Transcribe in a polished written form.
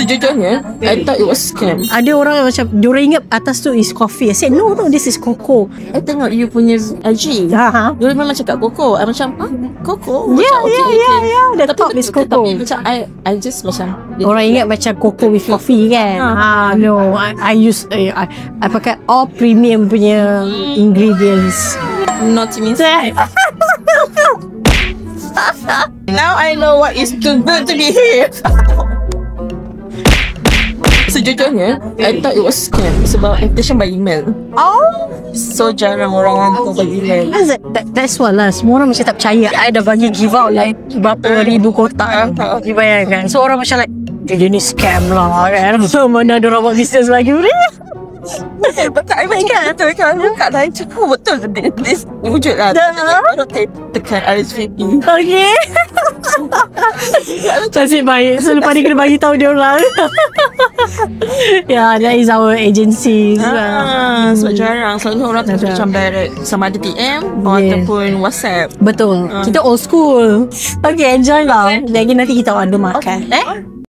Sejujurnya, I thought it was scam. Ada orang yang macam diorang ingat atas tu is coffee. I said no, this is cocoa. I tengok you punya IG. Dia memang cakap koko. I macam, koko? Yeah. The Tapi top is cocoa. Tapi macam I just macam Orang ingat macam cocoa with coffee kan. No, I use I pakai all premium punya ingredients. naughty means now I know what is too good to be here. Sejujurnya, I thought it was scam sebab invitation by email. So jarang orang hantar by email. That's why lah. Semua orang macam tak percaya. I dah bagi give out like berapa ribu kotak. Dibayangkan. So orang macam like, dia ni scam lah kan. So mana ada orang buat bisnes lagi ni. Betul, I ingat tu kan. Buka dah cakap betul this wujud lah. Baru tekan RSVP. Okay. Nasib baik. So lepas ni kena bagi tahu dia orang. Yeah, that is our agency. Sebab jarang. Selalu orang tu macam direct sama ada DM ataupun WhatsApp. Betul. Kita old school. Okay, enjoy lah. Lagi nanti kita ada makan.